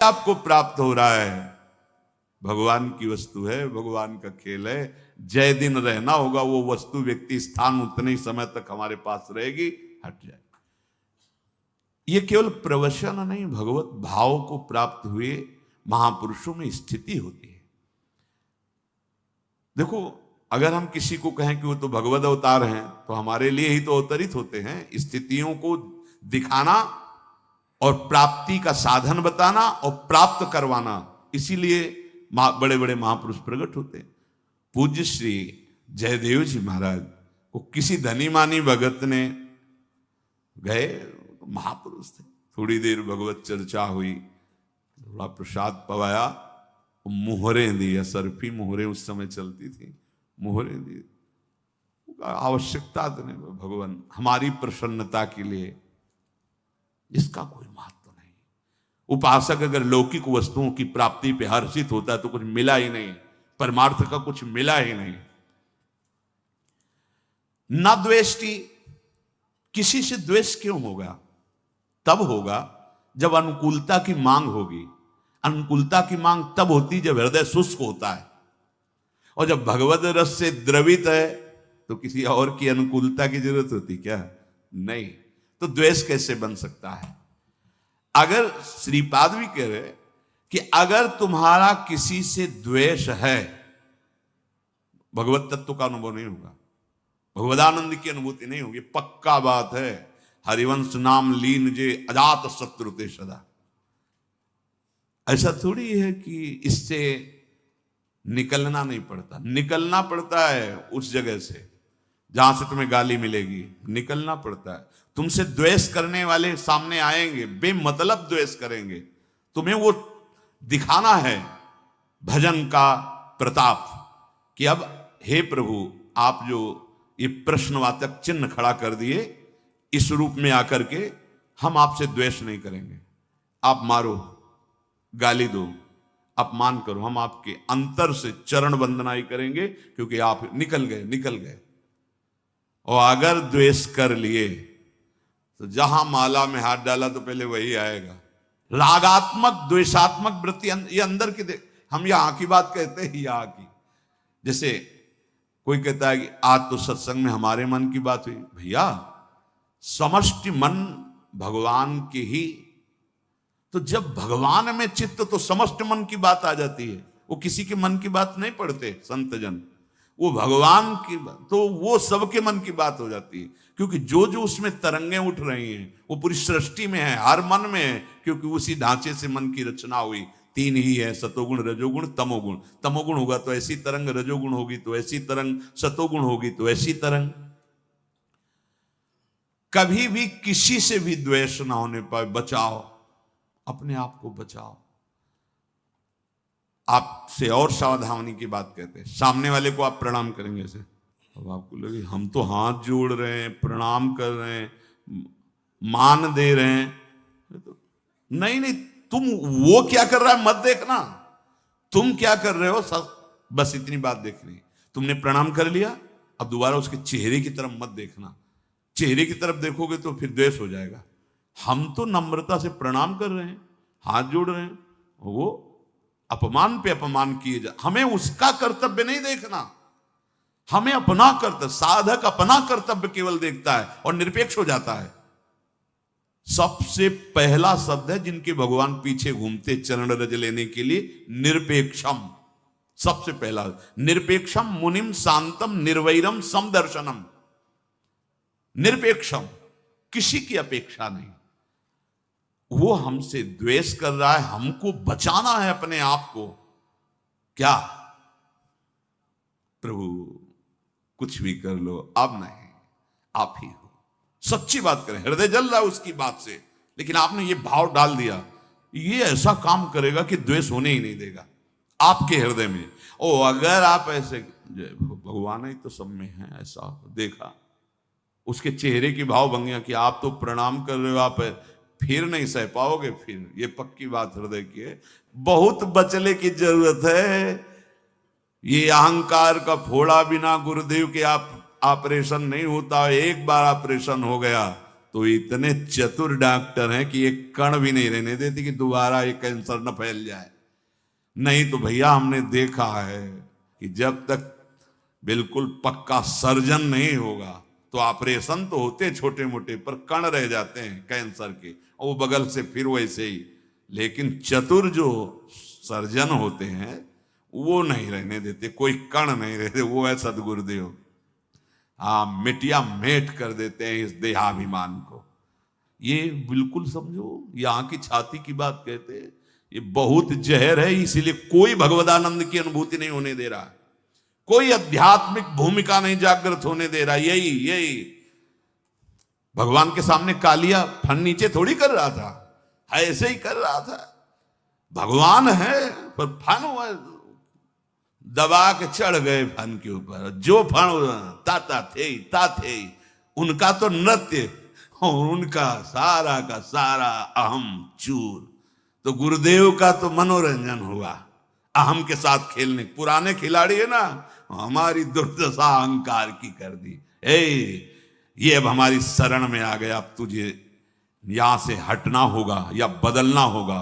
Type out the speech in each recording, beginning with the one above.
आपको प्राप्त हो रहा है, भगवान की वस्तु है, भगवान का खेल है। जय दिन रहना होगा, वो वस्तु व्यक्ति स्थान उतने ही समय तक हमारे पास रहेगी, हट जाए। ये केवल प्रवचन नहीं, भगवत भाव को प्राप्त हुए महापुरुषों में स्थिति होती है। देखो, अगर हम किसी को कहें कि वो तो भगवत अवतार हैं, तो हमारे लिए ही तो अवतरित होते हैं। स्थितियों को दिखाना और प्राप्ति का साधन बताना और प्राप्त करवाना, इसीलिए बड़े बड़े महापुरुष प्रकट होते हैं। पूज्य श्री जयदेव जी महाराज को किसी धनी मानी भगत ने गए, महापुरुष थे, थोड़ी देर भगवत चर्चा हुई, थोड़ा प्रसाद पवाया, मुहरें दी, असरफी मुहरें उस समय चलती थी, मुहरें दी। आवश्यकता तो नहीं, भगवान हमारी प्रसन्नता के लिए, इसका कोई महत्व नहीं। उपासक अगर लौकिक वस्तुओं की प्राप्ति पे हर्षित होता है तो कुछ मिला ही नहीं, परमार्थ का कुछ मिला ही नहीं। न द्वेष्टि, किसी से द्वेष क्यों होगा? तब होगा जब अनुकूलता की मांग होगी। अनुकूलता की मांग तब होती जब हृदय शुष्क होता है, और जब भगवत रस से द्रवित है तो किसी और की अनुकूलता की जरूरत होती क्या? नहीं। तो द्वेष कैसे बन सकता है? अगर श्रीपाद भी कह रहे कि अगर तुम्हारा किसी से द्वेष है, भगवत तत्व का अनुभव नहीं होगा, भगवदानंद की अनुभूति नहीं होगी। पक्का बात है, हरिवंश नाम लीन जे अजात शत्रु ते सदा। ऐसा थोड़ी है कि इससे निकलना नहीं पड़ता, निकलना पड़ता है उस जगह से जहां से तुम्हें गाली मिलेगी, निकलना पड़ता है। तुमसे द्वेष करने वाले सामने आएंगे, बेमतलब द्वेष करेंगे, तुम्हें वो दिखाना है भजन का प्रताप कि अब हे प्रभु, आप जो ये प्रश्नवाचक चिन्ह खड़ा कर दिए, इस रूप में आकर के हम आपसे द्वेष नहीं करेंगे। आप मारो, गाली दो, अपमान करो, हम आपके अंतर से चरण वंदना ही करेंगे, क्योंकि आप निकल गए। और अगर द्वेष कर लिए तो जहां माला में हाथ डाला तो पहले वही आएगा। रागात्मक द्वेषात्मक वृत्ति ये अंदर की, हम यहां की बात कहते हैं, यहां की। जैसे कोई कहता है कि आज तो सत्संग में हमारे मन की बात हुई। भैया, समष्टि मन भगवान के ही, तो जब भगवान में चित्त तो समस्त मन की बात आ जाती है। वो किसी के मन की बात नहीं पढ़ते संत जन, वो भगवान की बात, तो वो सबके मन की बात हो जाती है। क्योंकि जो जो उसमें तरंगें उठ रही हैं वो पूरी सृष्टि में है, हर मन में है, क्योंकि उसी ढांचे से मन की रचना हुई। तीन ही है, सतोगुण, रजोगुण, तमोगुण। तमोगुण होगा तो ऐसी तरंग, रजोगुण होगी तो ऐसी तरंग, सतोगुण होगी तो ऐसी तरंग। कभी भी किसी से भी द्वेष ना होने पाए, बचाओ, अपने आप को बचाओ। आपसे और सावधानी की बात कहते हैं, सामने वाले को आप प्रणाम करेंगे ऐसे, अब आपको लगे हम तो हाथ जोड़ रहे हैं, प्रणाम कर रहे हैं, मान दे रहे हैं, तो नहीं, तुम वो क्या कर रहा है मत देखना, तुम क्या कर रहे हो, बस इतनी बात देखनी। तुमने प्रणाम कर लिया, अब दोबारा उसके चेहरे की तरफ मत देखना। चेहरे की तरफ देखोगे तो फिर द्वेष हो जाएगा। हम तो नम्रता से प्रणाम कर रहे हैं, हाथ जोड़ रहे हैं, वो अपमान पे अपमान किए जा, हमें उसका कर्तव्य नहीं देखना, हमें अपना कर्तव्य, साधक अपना कर्तव्य केवल देखता है और निरपेक्ष हो जाता है। सबसे पहला शब्द है जिनके भगवान पीछे घूमते चरण रज लेने के लिए, निरपेक्षम। सबसे पहला निरपेक्षम मुनिम शांतम निर्वैरम समदर्शनम। निरपेक्षम, किसी की अपेक्षा नहीं। वो हमसे द्वेष कर रहा है, हमको बचाना है अपने आप को। क्या प्रभु कुछ भी कर लो, अब नहीं, आप ही हो। सच्ची बात करें, हृदय जल रहा है उसकी बात से, लेकिन आपने ये भाव डाल दिया, ये ऐसा काम करेगा कि द्वेष होने ही नहीं देगा आपके हृदय में। ओ अगर आप ऐसे, भगवान ही तो सब में है, ऐसा देखा उसके चेहरे की भाव भंगिया कि आप तो प्रणाम कर रहे हो, आप फिर नहीं सह पाओगे, फिर ये पक्की बात हृदय की है। बहुत बचने की जरूरत है। ये अहंकार का फोड़ा बिना गुरुदेव के आप ऑपरेशन नहीं होता। एक बार ऑपरेशन हो गया तो इतने चतुर डॉक्टर हैं कि एक कण भी नहीं रहने देते कि दोबारा ये कैंसर न फैल जाए। नहीं तो भैया हमने देखा है कि जब तक बिल्कुल पक्का सर्जन नहीं होगा तो ऑपरेशन तो होते छोटे मोटे, पर कण रह जाते हैं कैंसर के, और वो बगल से फिर वैसे ही। लेकिन चतुर जो सर्जन होते हैं वो नहीं रहने देते, कोई कण नहीं रहते। वो है सदगुरुदेव। हाँ, मिटिया मेट कर देते हैं इस देहाभिमान को। ये बिल्कुल समझो, यहाँ की छाती की बात कहते हैं, ये बहुत जहर है। इसीलिए कोई भगवदानंद की अनुभूति नहीं होने दे रहा, कोई आध्यात्मिक भूमिका नहीं जागृत होने दे रहा। यही भगवान के सामने कालिया फन नीचे थोड़ी कर रहा था, ऐसे ही कर रहा था। भगवान है पर फन दबा के चढ़ गए फन के ऊपर। जो फन ताता थे उनका तो नृत्य और उनका सारा का सारा अहम चूर। तो गुरुदेव का तो मनोरंजन हुआ अहम के साथ खेलने। पुराने खिलाड़ी है ना, हमारी दुर्दशा अहंकार की कर दी। ये अब हमारी शरण में आ गया, अब तुझे यहां से हटना होगा या बदलना होगा।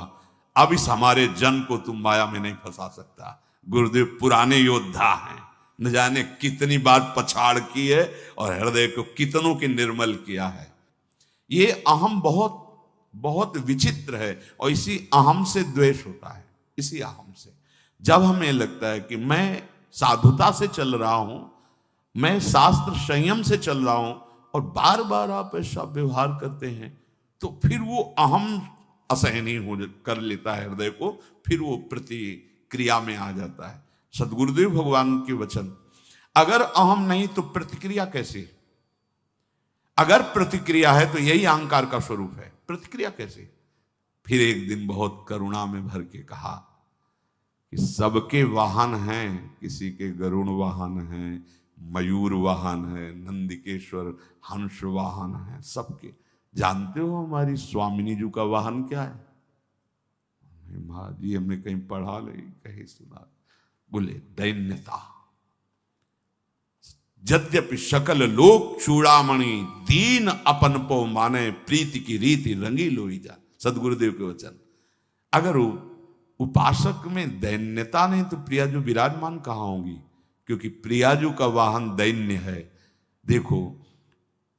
अब इस हमारे जन को तुम माया में नहीं फंसा सकता। गुरुदेव पुराने योद्धा हैं, न जाने कितनी बार पछाड़ की है और हृदय को कितनों के निर्मल किया है। ये अहम बहुत बहुत विचित्र है, और इसी अहम से द्वेष होता है। इसी अहम से जब हमें लगता है कि मैं साधुता से चल रहा हूं, मैं शास्त्र संयम से चल रहा हूं, और बार बार आप ऐसा व्यवहार करते हैं, तो फिर वो अहम असहनीय हो कर लेता है हृदय को, फिर वो प्रतिक्रिया में आ जाता है। सदगुरुदेव भगवान के वचन, अगर अहम नहीं तो प्रतिक्रिया कैसे? अगर प्रतिक्रिया है तो यही अहंकार का स्वरूप है। प्रतिक्रिया कैसे? फिर एक दिन बहुत करुणा में भर के कहा कि सबके वाहन हैं, किसी के गरुण वाहन हैं, मयूर वाहन है, नंदिकेश्वर हंस वाहन है, सबके। जानते हो हमारी स्वामिनी जी का वाहन क्या है? माँ जी हमने कहीं पढ़ा नहीं, कहीं सुना। बोले दैन्यता। यद्यपि सकल लोक चूड़ामणि, दीन अपन पो माने, प्रीति की रीति रंगी लोई जा। सदगुरुदेव के वचन। अगर उपासक में दैन्यता नहीं तो प्रियाजू विराजमान कहां होंगी? क्योंकि प्रियाजू का वाहन दैन्य है। देखो,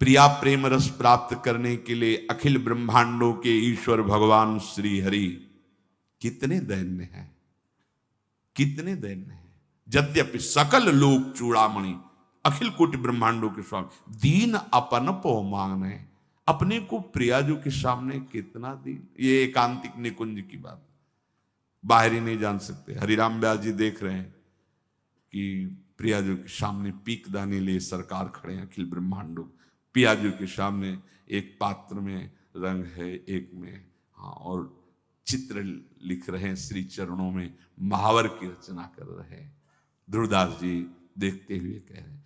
प्रिया प्रेम रस प्राप्त करने के लिए अखिल ब्रह्मांडों के ईश्वर भगवान श्री हरि कितने दैन्य हैं, कितने दैन्य हैं। यद्यपि सकल लोक चूड़ामणि, अखिल कोटि ब्रह्मांडों के स्वामी, दीन अपन पो मांगने, अपने को प्रियाजू के सामने कितना दीन। ये एकांतिक निकुंज की बात, बाहरी नहीं जान सकते। हरिराम व्यास जी देख रहे हैं कि प्रियाजू के सामने पीक दाने लिए सरकार खड़े हैं अखिल ब्रह्मांडों। प्रियाजू के सामने एक पात्र में रंग है, एक में हाँ, और चित्र लिख रहे हैं, श्री चरणों में महावर की रचना कर रहे हैं। ध्रुवदास जी देखते हुए कह रहे हैं,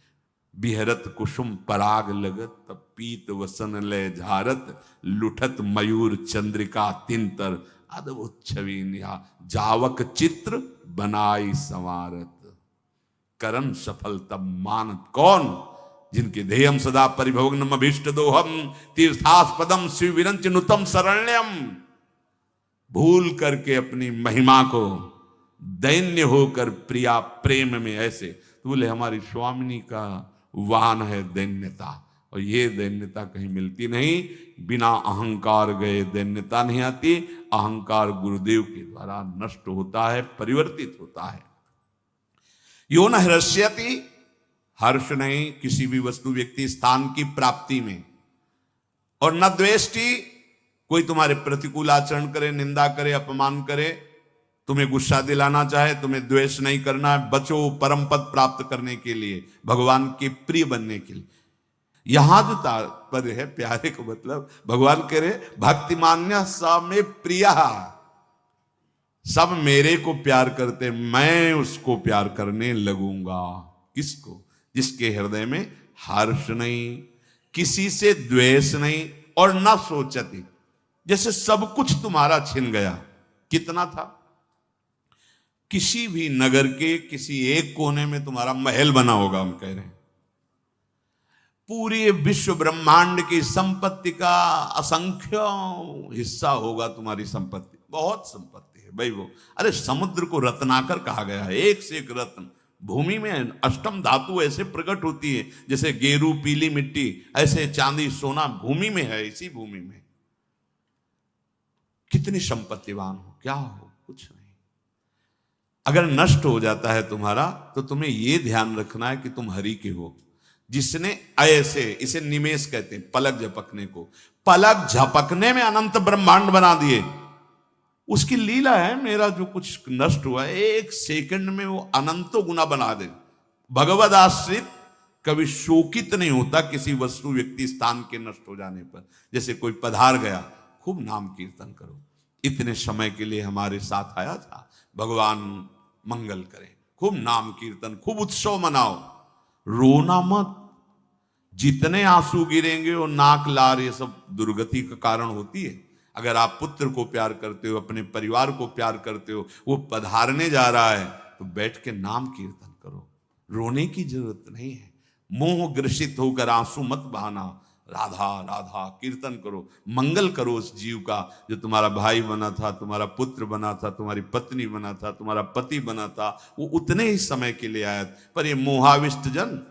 बिहरत कुसुम पराग लगत, पीत वसन लय झारत, लुठत मयूर चंद्रिका तिंतर, अद्भुत छवि निहा, जावक चित्र बनाई संवारत, करन सफल तब मानत कौन, जिनके ध्येयम सदा परिभवग्नम अभीष्ट दोहम, तीर्थास्पदम शिव विरंच नुतम शरण्यम। भूल करके अपनी महिमा को दैन्य होकर प्रिया प्रेम में ऐसे। तो बोले हमारी स्वामिनी का वाहन है दैन्यता, और ये दैन्यता कहीं मिलती नहीं। बिना अहंकार गए दैन्यता नहीं आती। अहंकार गुरुदेव के द्वारा नष्ट होता है, परिवर्तित होता है। यो न हृष्यति, हर्ष नहीं किसी भी वस्तु व्यक्ति स्थान की प्राप्ति में, और न द्वेष्टि, कोई तुम्हारे प्रतिकूल आचरण करे, निंदा करे, अपमान करे, तुम्हें गुस्सा दिलाना चाहे, तुम्हें द्वेष नहीं करना है। बचो परम पद प्राप्त करने के लिए, भगवान के प्रिय बनने के लिए। यहां जो तात्पर्य है प्यारे को, मतलब भगवान कह रहे भक्तिमान्य सा में प्रिया, सब मेरे को प्यार करते, मैं उसको प्यार करने लगूंगा। किसको? जिसके हृदय में हर्ष नहीं, किसी से द्वेष नहीं, और न सोचती। जैसे सब कुछ तुम्हारा छिन गया। कितना था? किसी भी नगर के किसी एक कोने में तुम्हारा महल बना होगा, हम कह रहे हैं, पूरे विश्व ब्रह्मांड की संपत्ति का असंख्य हिस्सा होगा तुम्हारी संपत्ति। बहुत संपत्ति है भाई वो। अरे समुद्र को रत्नाकर कहा गया है, एक से एक रत्न। भूमि में अष्टम धातु ऐसे प्रकट होती है, जैसे गेरू पीली मिट्टी, ऐसे चांदी सोना भूमि में है। इसी भूमि में कितनी संपत्तिवान हो, क्या हो, कुछ नहीं। अगर नष्ट हो जाता है तुम्हारा, तो तुम्हें यह ध्यान रखना है कि तुम हरि के हो, जिसने ऐसे, इसे निमेष कहते हैं, पलक झपकने को, पलक झपकने में अनंत ब्रह्मांड बना दिए। उसकी लीला है। मेरा जो कुछ नष्ट हुआ है, एक सेकंड में वो अनंतों गुना बना दे। भगवद आश्रित कभी शोकित नहीं होता किसी वस्तु व्यक्ति स्थान के नष्ट हो जाने पर। जैसे कोई पधार गया, खूब नाम कीर्तन करो, इतने समय के लिए हमारे साथ आया था, भगवान मंगल करे, खूब नाम कीर्तन, खूब उत्सव मनाओ, रोना मत। जितने आंसू गिरेंगे वो नाक लार ये सब दुर्गति का कारण होती है। अगर आप पुत्र को प्यार करते हो, अपने परिवार को प्यार करते हो, वो पधारने जा रहा है, तो बैठ के नाम कीर्तन करो, रोने की जरूरत नहीं है। मोह ग्रसित होकर आंसू मत बहाना, राधा राधा कीर्तन करो, मंगल करो उस जीव का जो तुम्हारा भाई बना था, तुम्हारा पुत्र बना था, तुम्हारी पत्नी बना था, तुम्हारा पति बना था। वो उतने ही समय के लिए आया, पर ये मोहाविष्ट जन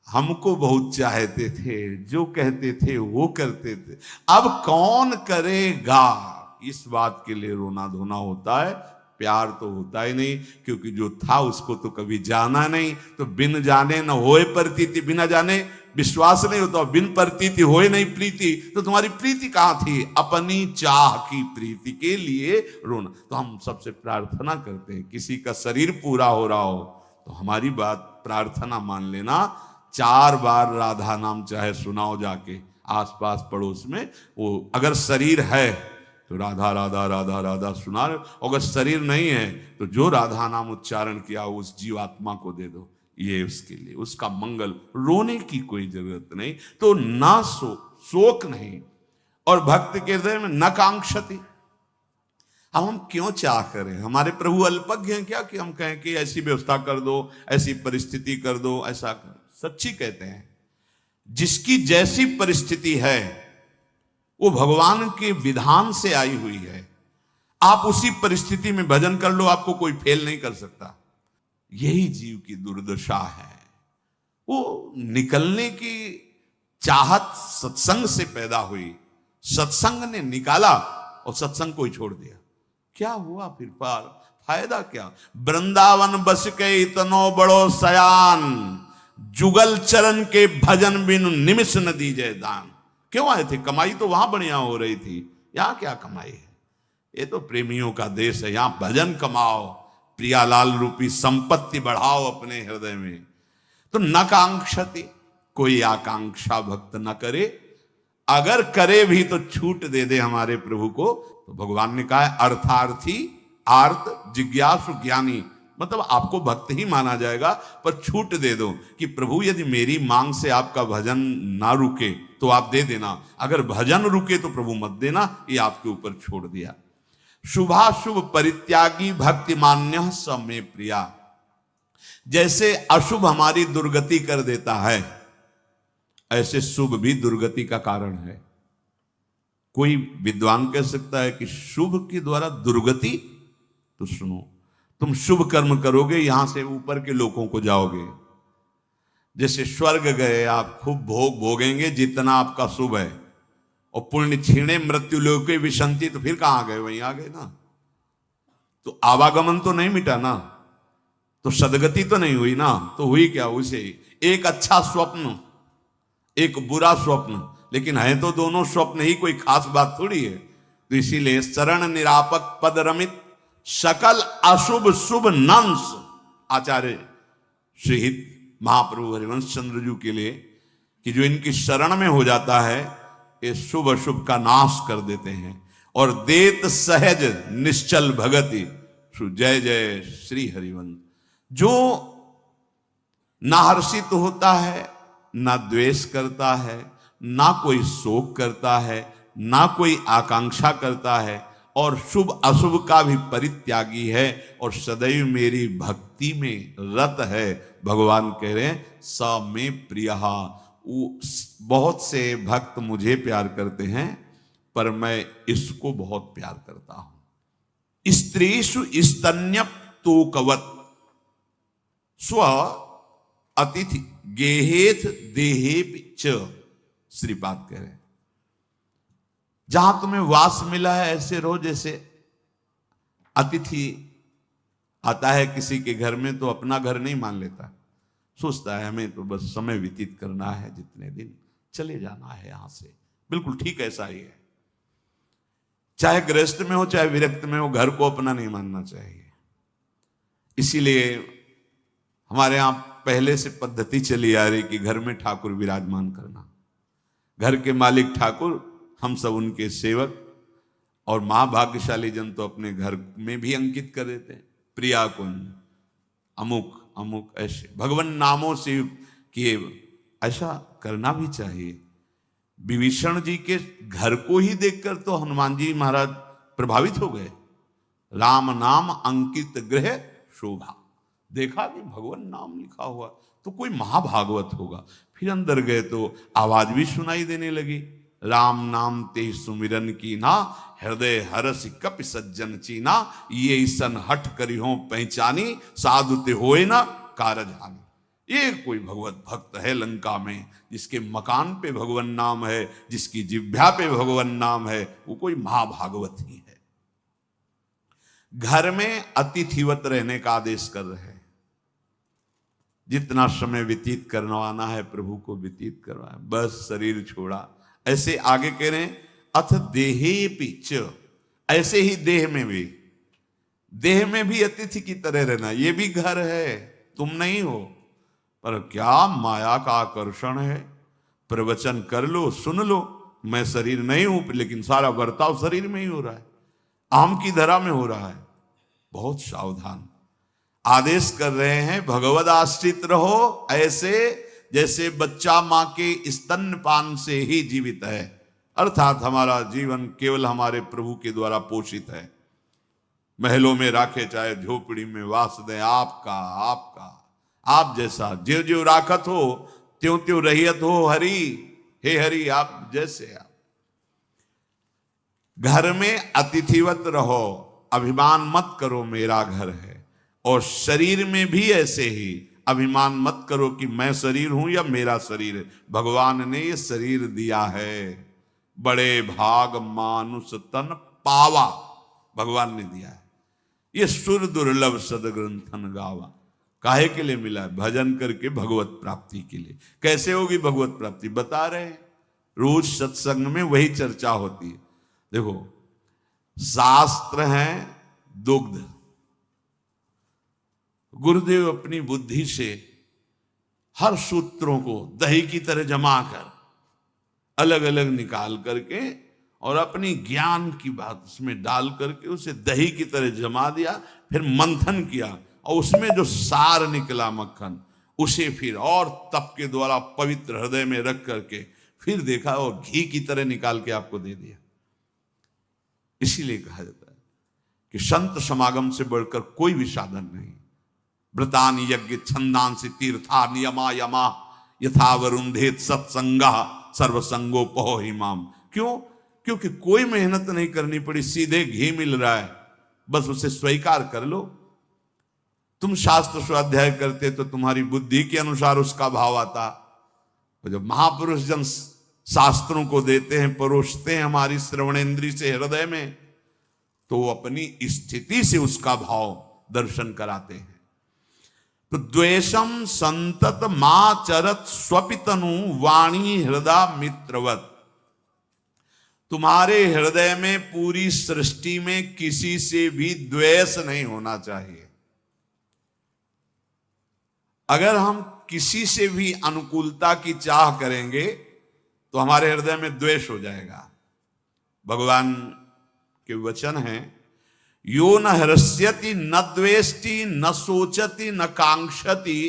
हमको बहुत चाहते थे, जो कहते थे वो करते थे, अब कौन करेगा। इस बात के लिए रोना धोना होता है, प्यार तो होता ही नहीं, क्योंकि जो था उसको तो कभी जाना नहीं। तो बिन जाने न होए प्रतीति, बिना जाने विश्वास नहीं होता, बिन प्रतीति होए नहीं प्रीति। तो तुम्हारी प्रीति कहां थी? अपनी चाह की प्रीति के लिए रोना। तो हम सबसे प्रार्थना करते हैं, किसी का शरीर पूरा हो रहा हो तो हमारी बात प्रार्थना मान लेना, 4 बार राधा नाम चाहे सुनाओ जाके आसपास पड़ोस में। वो अगर शरीर है तो राधा राधा राधा राधा सुना रहे, अगर शरीर नहीं है तो जो राधा नाम उच्चारण किया उस जीवात्मा को दे दो, ये उसके लिए, उसका मंगल। रोने की कोई जरूरत नहीं। तो ना शोक नहीं, और भक्त के हृदय में न कांक्षति। अब हम क्यों चाह करें? हमारे प्रभु अल्पज्ञ हैं क्या कि हम कहें कि ऐसी व्यवस्था कर दो, ऐसी परिस्थिति कर दो, ऐसा कर। सच्ची कहते हैं, जिसकी जैसी परिस्थिति है वो भगवान के विधान से आई हुई है। आप उसी परिस्थिति में भजन कर लो, आपको कोई फेल नहीं कर सकता। यही जीव की दुर्दशा है। वो निकलने की चाहत सत्संग से पैदा हुई, सत्संग ने निकाला और सत्संग को ही छोड़ दिया। क्या हुआ फिर? पार फायदा क्या? वृंदावन बस के इतनो बड़ो सयान, जुगल चरण के भजन बिनु निमिष न दीजे दान। क्यों आए थे? कमाई तो वहां बढ़िया हो रही थी, यहां क्या कमाई है? ये तो प्रेमियों का देश है, यहां भजन कमाओ, प्रियालाल रूपी संपत्ति बढ़ाओ अपने हृदय में। तो न कांक्षति, कोई आकांक्षा भक्त न करे, अगर करे भी तो छूट दे दे हमारे प्रभु को। तो भगवान ने कहा है अर्थार्थी आर्त जिज्ञासु ज्ञानी, मतलब आपको भक्त ही माना जाएगा, पर छूट दे दो कि प्रभु यदि मेरी मांग से आपका भजन ना रुके तो आप दे देना, अगर भजन रुके तो प्रभु मत देना, ये आपके ऊपर छोड़ दिया। शुभाशुभ परित्यागी भक्ति मान्य स मे प्रिया। जैसे अशुभ हमारी दुर्गति कर देता है, ऐसे शुभ भी दुर्गति का कारण है। कोई विद्वान कह सकता है कि शुभ के द्वारा दुर्गति? तो सुनो, तुम शुभ कर्म करोगे, यहां से ऊपर के लोगों को जाओगे। जैसे स्वर्ग गए आप, खूब भोग भोगेंगे जितना आपका शुभ है, और पुण्य छीणे मृत्यु लोके विशंति, तो फिर कहां गए? वहीं आ गए ना। तो आवागमन तो नहीं मिटा ना, तो सदगति तो नहीं हुई ना। तो हुई क्या? उसे एक अच्छा स्वप्न, एक बुरा स्वप्न, लेकिन है तो दोनों स्वप्न ही, कोई खास बात थोड़ी है। तो इसीलिए शरण निरापक पद रमित सकल अशुभ शुभ नंस, आचार्य श्रीहित महाप्रभु हरिवंश चंद्र जी के लिए, कि जो इनकी शरण में हो जाता है ये शुभ अशुभ का नाश कर देते हैं। और देत सहज निश्चल भगति, जय जय श्री हरिवंश। जो ना हर्षित होता है, ना द्वेष करता है, ना कोई शोक करता है, ना कोई आकांक्षा करता है, और शुभ अशुभ का भी परित्यागी है, और सदैव मेरी भक्ति में रत है। भगवान कह रहे हैं स में प्रियः, बहुत से भक्त मुझे प्यार करते हैं, पर मैं इसको बहुत प्यार करता हूं। स्त्रीषु स्तन्यप तोकवत स्व अतिथि गेहेथ देहे च, श्रीपाद कह रहे, जहां तुम्हें वास मिला है ऐसे रहो जैसे अतिथि आता है किसी के घर में तो अपना घर नहीं मान लेता, सोचता है हमें तो बस समय व्यतीत करना है, जितने दिन चले जाना है यहां से। बिल्कुल ठीक ऐसा ही है, चाहे गृहस्थ में हो चाहे विरक्त में हो, घर को अपना नहीं मानना चाहिए। इसीलिए हमारे यहां पहले से पद्धति चली आ रही कि घर में ठाकुर विराजमान करना, घर के मालिक ठाकुर, हम सब उनके सेवक, और महाभाग्यशाली जन तो अपने घर में भी अंकित कर देते हैं, प्रिया कुंज अमुक अमुक, ऐसे भगवान नामों से किए, ऐसा करना भी चाहिए। विभीषण जी के घर को ही देखकर तो हनुमान जी महाराज प्रभावित हो गए। राम नाम अंकित गृह शोभा, देखा कि भगवान नाम लिखा हुआ तो कोई महाभागवत होगा। फिर अंदर गए तो आवाज भी सुनाई देने लगी, राम नाम ते सुमिरन की ना, हृदय हरस कपि सज्जन चीना, ये सन हट करिहो पहचानी, साधु ते होए ना कारज हानि। ये कोई भगवत भक्त है लंका में जिसके मकान पे भगवान नाम है, जिसकी जिह्वा पे भगवान नाम है, वो कोई महाभागवत ही है। घर में अतिथिवत रहने का आदेश कर रहे हैं, जितना समय व्यतीत करवाना है प्रभु को व्यतीत करवाए, बस शरीर छोड़ा। ऐसे आगे कह रहे हैं अथ देहे पिच, ऐसे ही देह में भी अतिथि की तरह रहना, ये भी घर है, तुम नहीं हो, पर क्या माया का आकर्षण है। प्रवचन कर लो, सुन लो, मैं शरीर नहीं हूं, लेकिन सारा बर्ताव शरीर में ही हो रहा है, आम की धरा में हो रहा है। बहुत सावधान आदेश कर रहे हैं, भगवद आश्रित रहो, ऐसे जैसे बच्चा मां के स्तनपान से ही जीवित है, अर्थात हमारा जीवन केवल हमारे प्रभु के द्वारा पोषित है। महलों में राखे चाहे झोपड़ी में वास दें, आपका आपका आप जैसा, ज्यों ज्यों राखत हो त्यों त्यों रहियत हो हरि, हे हरि आप जैसे आप। घर में अतिथिवत रहो, अभिमान मत करो मेरा घर है, और शरीर में भी ऐसे ही अभिमान मत करो कि मैं शरीर हूं या मेरा शरीर है। भगवान ने ये शरीर दिया है, बड़े भाग मानुष तन पावा, भगवान ने दिया है। ये सुर दुर्लभ सदग्रंथन गावा, काहे के लिए मिला है? भजन करके भगवत प्राप्ति के लिए। कैसे होगी भगवत प्राप्ति बता रहे हैं, रोज सत्संग में वही चर्चा होती है। देखो शास्त्र है दुग्ध, गुरुदेव अपनी बुद्धि से हर सूत्रों को दही की तरह जमा कर अलग अलग निकाल करके और अपनी ज्ञान की बात उसमें डाल करके उसे दही की तरह जमा दिया, फिर मंथन किया और उसमें जो सार निकला मक्खन, उसे फिर और तप के द्वारा पवित्र हृदय में रख करके फिर देखा और घी की तरह निकाल के आपको दे दिया। इसीलिए कहा जाता है कि संत समागम से बढ़कर कोई भी साधन नहीं। व्रतानि यज्ञ छंदांसि तीर्था नियमा यमा, यथा वरुंधेत सत्संगा सर्वसंगोपहो हिमाम। क्यों? क्योंकि कोई मेहनत नहीं करनी पड़ी, सीधे घी मिल रहा है, बस उसे स्वीकार कर लो। तुम शास्त्र स्वाध्याय करते तो तुम्हारी बुद्धि के अनुसार उसका भाव आता, और जब महापुरुष जन शास्त्रों को देते हैं, परोसते हैं हमारी श्रवणेन्द्रिय से हृदय में, तो वो अपनी स्थिति से उसका भाव दर्शन कराते हैं। तो द्वेषम संतत माचरत स्वपितनु वाणी हृदय मित्रवत, तुम्हारे हृदय में पूरी सृष्टि में किसी से भी द्वेष नहीं होना चाहिए। अगर हम किसी से भी अनुकूलता की चाह करेंगे तो हमारे हृदय में द्वेष हो जाएगा। भगवान के वचन हैं, यो न हृष्यति न द्वेष्टि न सोचति न कांक्षति,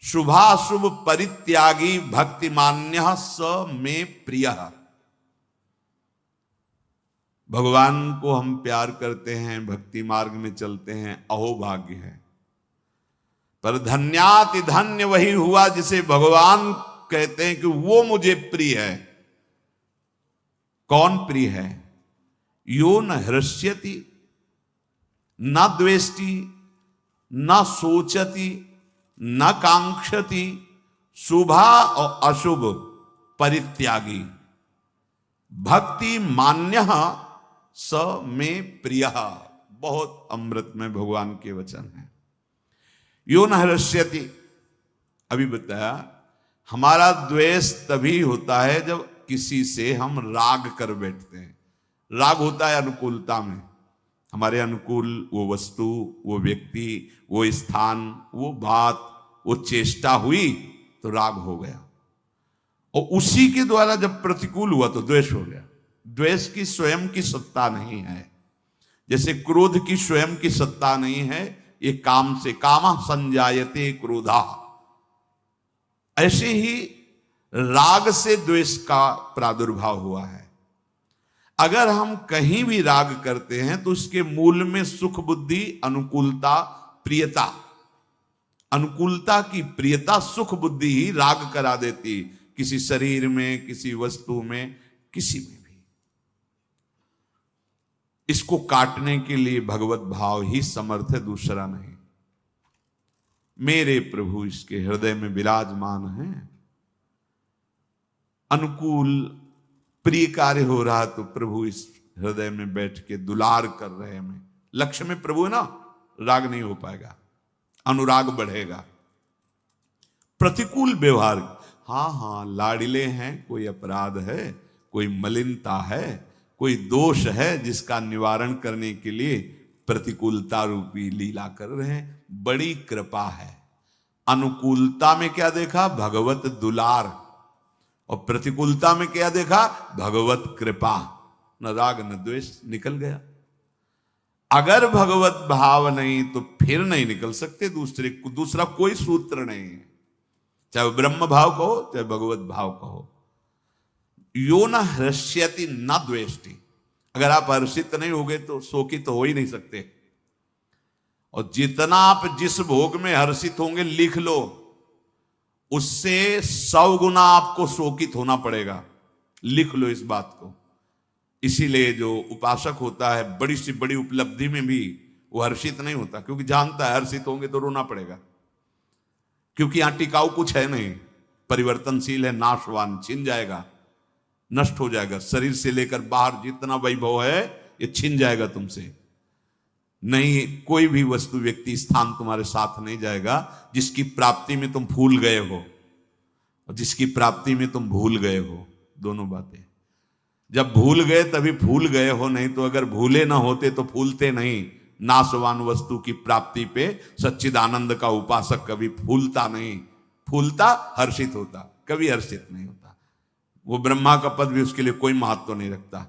शुभाशुभ परित्यागी भक्तिमान्यः स मे प्रियः। भगवान को हम प्यार करते हैं, भक्ति मार्ग में चलते हैं, अहोभाग्य है। पर धन्याति धन्य वही हुआ जिसे भगवान कहते हैं कि वो मुझे प्रिय है। कौन प्रिय है? यो न हृष्यति न द्वेष्टि न सोचति न कांक्षति शुभा और अशुभ परित्यागी भक्ति मान्य स में प्रिय। बहुत अमृत में भगवान के वचन है। यो न हृष्यति, अभी बताया, हमारा द्वेष तभी होता है जब किसी से हम राग कर बैठते हैं। राग होता है अनुकूलता में, हमारे अनुकूल वो वस्तु, वो व्यक्ति, वो स्थान, वो बात, वो चेष्टा हुई तो राग हो गया, और उसी के द्वारा जब प्रतिकूल हुआ तो द्वेष हो गया। द्वेष की स्वयं की सत्ता नहीं है, जैसे क्रोध की स्वयं की सत्ता नहीं है, ये काम से, कामा संजायते क्रोधा, ऐसे ही राग से द्वेष का प्रादुर्भाव हुआ है। अगर हम कहीं भी राग करते हैं तो उसके मूल में सुख बुद्धि, अनुकूलता, प्रियता, अनुकूलता की प्रियता, सुख बुद्धि ही राग करा देती, किसी शरीर में, किसी वस्तु में, किसी में भी। इसको काटने के लिए भगवत भाव ही समर्थ है, दूसरा नहीं। मेरे प्रभु इसके हृदय में विराजमान हैं, अनुकूल प्रिय कार्य हो रहा तो प्रभु इस हृदय में बैठ के दुलार कर रहे हैं। लक्ष्य में प्रभु है ना, राग नहीं हो पाएगा, अनुराग बढ़ेगा। प्रतिकूल व्यवहार, हाँ, लाडिले हैं, कोई अपराध है, कोई मलिनता है, कोई दोष है, जिसका निवारण करने के लिए प्रतिकूलता रूपी लीला कर रहे हैं। बड़ी कृपा है। अनुकूलता में क्या देखा? भगवत दुलार, और प्रतिकूलता में क्या देखा? भगवत कृपा। न राग न द्वेष, निकल गया। अगर भगवत भाव नहीं तो फिर नहीं निकल सकते। दूसरा कोई सूत्र नहीं है, चाहे ब्रह्म भाव कहो चाहे भगवत भाव कहो। यो न हृष्यति न द्वेष्टि, अगर आप हर्षित नहीं होगे तो शोकित हो ही नहीं सकते। और जितना आप जिस भोग में हर्षित होंगे, लिख लो, उससे 100 गुना आपको शोकित होना पड़ेगा। लिख लो इस बात को। इसीलिए जो उपासक होता है, बड़ी से बड़ी उपलब्धि में भी वो हर्षित नहीं होता, क्योंकि जानता है हर्षित होंगे तो रोना पड़ेगा, क्योंकि यहां टिकाऊ कुछ है नहीं, परिवर्तनशील है, नाशवान, छिन जाएगा, नष्ट हो जाएगा। शरीर से लेकर बाहर जितना वैभव है ये छिन जाएगा तुमसे। नहीं, कोई भी वस्तु, व्यक्ति, स्थान तुम्हारे साथ नहीं जाएगा जिसकी प्राप्ति में तुम भूल गए हो और जिसकी प्राप्ति में तुम भूल गए हो। दोनों बातें, जब भूल गए तभी भूल गए हो, नहीं तो अगर भूले ना होते तो भूलते नहीं। नाशवान वस्तु की प्राप्ति पे सच्चिदानंद का उपासक कभी फूलता नहीं, फूलता हर्षित होता, कभी हर्षित नहीं होता। वो ब्रह्मा का पद भी उसके लिए कोई महत्व नहीं रखता।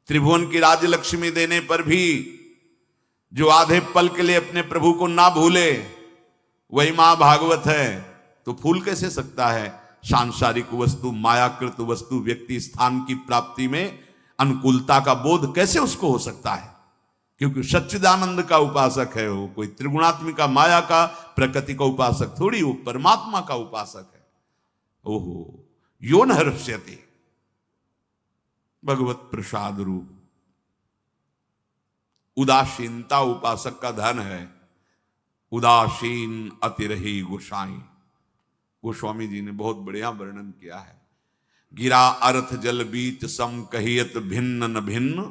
त्रिभुवन की राजलक्ष्मी देने पर भी जो आधे पल के लिए अपने प्रभु को ना भूले, वही मां भागवत है, तो फूल कैसे सकता है? सांसारिक वस्तु, मायाकृत वस्तु, व्यक्ति, स्थान की प्राप्ति में अनुकूलता का बोध कैसे उसको हो सकता है? क्योंकि सच्चिदानंद का उपासक है वो, कोई त्रिगुणात्मिका माया का, प्रकृति का उपासक थोड़ी, वो परमात्मा का उपासक है। ओहो, यो न हर्ष्यति, भगवत प्रसाद रूप। उदासीनता उपासक का धन है। उदासीन अतिरही गोसाई, गोस्वामी जी ने बहुत बढ़िया वर्णन किया है। गिरा अर्थ जल बीच सम कहियत भिन्न न भिन्न,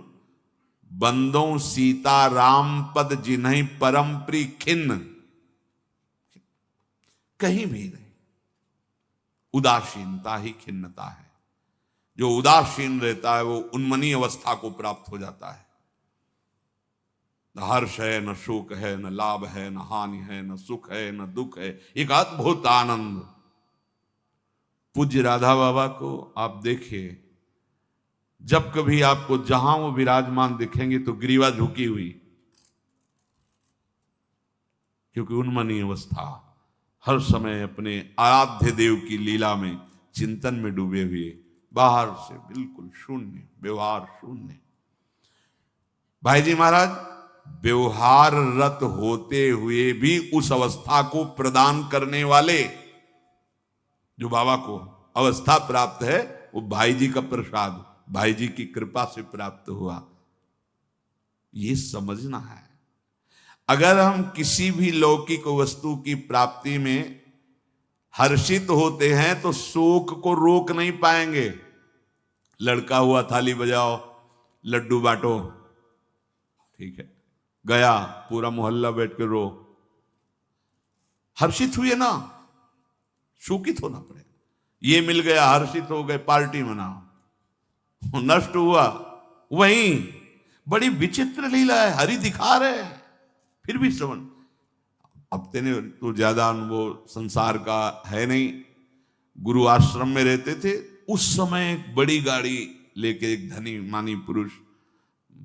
बंदों सीता राम पद जिन्हीं परम प्री खिन्न। कहीं भी नहीं, उदासीनता ही खिन्नता है। जो उदासीन रहता है वो उन्मनी अवस्था को प्राप्त हो जाता है। न हर्ष है, न शोक है, न लाभ है, न हानि है, न सुख है, न दुख है, एक अद्भुत आनंद। पूज्य राधा बाबा को आप देखिए, जब कभी आपको जहां वो विराजमान दिखेंगे तो ग्रीवा झुकी हुई, क्योंकि उन्मनी अवस्था, हर समय अपने आराध्य देव की लीला में, चिंतन में डूबे हुए, बाहर से बिल्कुल शून्य, व्यवहार शून्य। भाई जी महाराज, व्यवहार रत होते हुए भी उस अवस्था को प्रदान करने वाले जो बाबा को अवस्था प्राप्त है वो भाई जी का प्रसाद, भाई जी की कृपा से प्राप्त हुआ। ये समझना है। अगर हम किसी भी लौकिक वस्तु की प्राप्ति में हर्षित होते हैं तो शोक को रोक नहीं पाएंगे। लड़का हुआ थाली बजाओ, लड्डू बांटो, ठीक है, गया पूरा मोहल्ला बैठ के रो, हर्षित हुए ना, शोकित होना पड़ेगा। ये मिल गया, हर्षित हो गए, पार्टी मनाओ, नष्ट हुआ वहीं। बड़ी विचित्र लीला है, हरि दिखा रहे हैं फिर भी श्रवण। अब तेने तो ज्यादा अनुभव संसार का है नहीं, गुरु आश्रम में रहते थे उस समय एक बड़ी गाड़ी लेके एक धनी मानी पुरुष,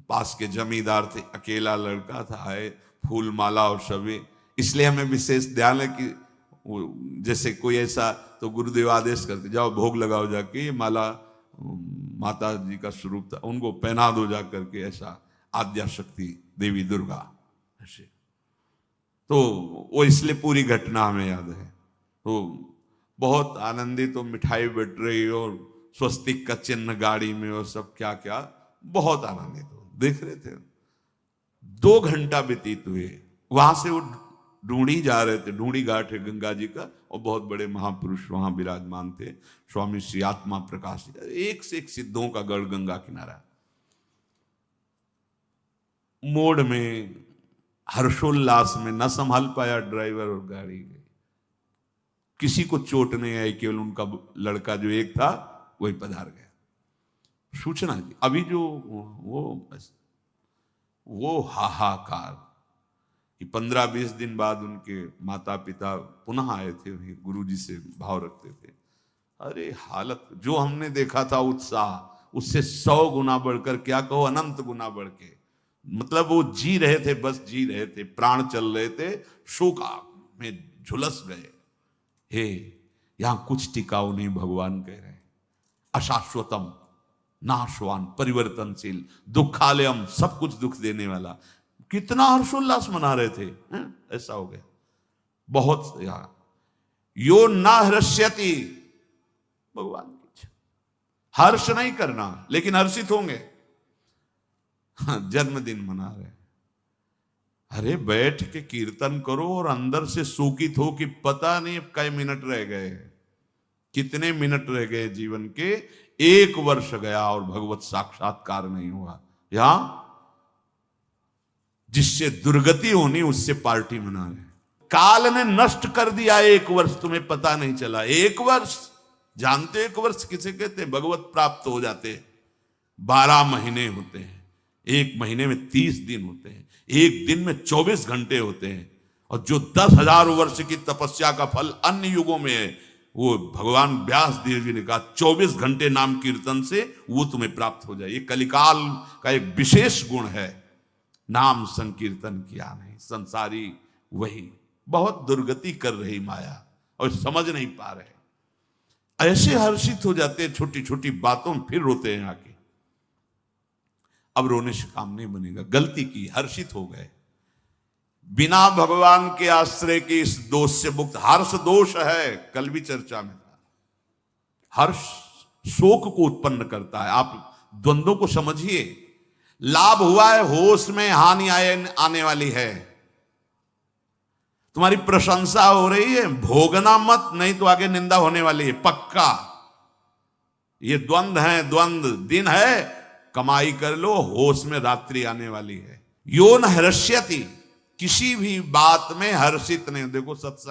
पास के जमींदार थे, अकेला लड़का था, आए फूल माला और सभी। इसलिए हमें विशेष ध्यान है कि जैसे कोई ऐसा तो गुरुदेव आदेश करते, जाओ भोग लगाओ जाके, ये माला माता जी का स्वरूप था, उनको पहना दो जा करके, ऐसा आद्या शक्ति देवी दुर्गा ऐसे। तो वो इसलिए पूरी घटना हमें याद है। तो बहुत आनंदित, तो मिठाई बट रही और स्वस्तिक का चिन्ह गाड़ी में और सब क्या क्या, बहुत आनंदित हो देख रहे थे। 2 घंटा व्यतीत हुए, वहां से वो ढूंढी जा रहे थे, ढूंढी घाट है गंगा जी का, और बहुत बड़े महापुरुष वहां विराजमान थे, स्वामी श्री आत्मा प्रकाश, एक से एक सिद्धों का गढ़ गंगा किनारा। मोड़ में हर्षोल्लास में न संभाल पाया ड्राइवर और गाड़ी गई, किसी को चोट नहीं आई, केवल उनका लड़का जो एक था वही पधार गया। सूचना दी अभी जो वो हाहाकार कि 15-20 दिन बाद उनके माता पिता पुनः आए थे, वही गुरु जी से भाव रखते थे। अरे हालत जो हमने देखा था उत्साह, उससे 100 गुना बढ़कर, क्या कहो अनंत गुना बढ़ के, मतलब वो जी रहे थे, बस जी रहे थे, प्राण चल रहे थे, शोका में झुलस गए। हे यहां कुछ टिकाऊ नहीं, भगवान कह रहे हैं, अशाश्वतम, नाशवान, परिवर्तनशील, दुखालयम, सब कुछ दुख देने वाला। कितना हर्षोल्लास मना रहे थे, ऐसा हो गया। बहुत यहां यो ना हर्ष्यति, भगवान की इच्छा, हर्ष नहीं करना लेकिन हर्षित होंगे। जन्मदिन मना रहे, अरे बैठ के कीर्तन करो और अंदर से शोकित हो कि पता नहीं अब कई मिनट रह गए, कितने मिनट रह गए जीवन के, 1 वर्ष गया और भगवत साक्षात्कार नहीं हुआ। यहां जिससे दुर्गति होनी उससे पार्टी मना रहे। काल ने नष्ट कर दिया 1 वर्ष, तुम्हें पता नहीं चला। 1 वर्ष जानते, 1 वर्ष किसे कहते हैं? भगवत प्राप्त हो जाते 12 महीने होते हैं, 1 महीने में 30 दिन होते हैं, 1 दिन में 24 घंटे होते हैं, और जो 10,000 वर्ष की तपस्या का फल अन्य युगों में है, वो भगवान व्यास देव जी ने कहा 24 घंटे नाम कीर्तन से वो तुम्हें प्राप्त हो जाए। ये कलिकाल का एक विशेष गुण है, नाम संकीर्तन किया नहीं, संसारी वही। बहुत दुर्गति कर रही माया और समझ नहीं पा रहे, ऐसे हर्षित हो जाते हैं छोटी छोटी बातों में, फिर रोते हैं आके। अब रोने से काम नहीं बनेगा, गलती की, हर्षित हो गए, बिना भगवान के आश्रय के इस दोष से मुक्त। हर्ष दोष है, कल भी चर्चा में था। हर्ष शोक को उत्पन्न करता है। आप द्वंद्वों को समझिए, लाभ हुआ है, होश में हानि आने वाली है, तुम्हारी प्रशंसा हो रही है, भोगना मत, नहीं तो आगे निंदा होने वाली है, पक्का। ये द्वंद्व है, द्वंद्व दिन है, कमाई कर लो, होश में रात्रि आने वाली है। यो न हर्ष्यति, किसी भी बात में हर्षित नहीं। देखो सत्संग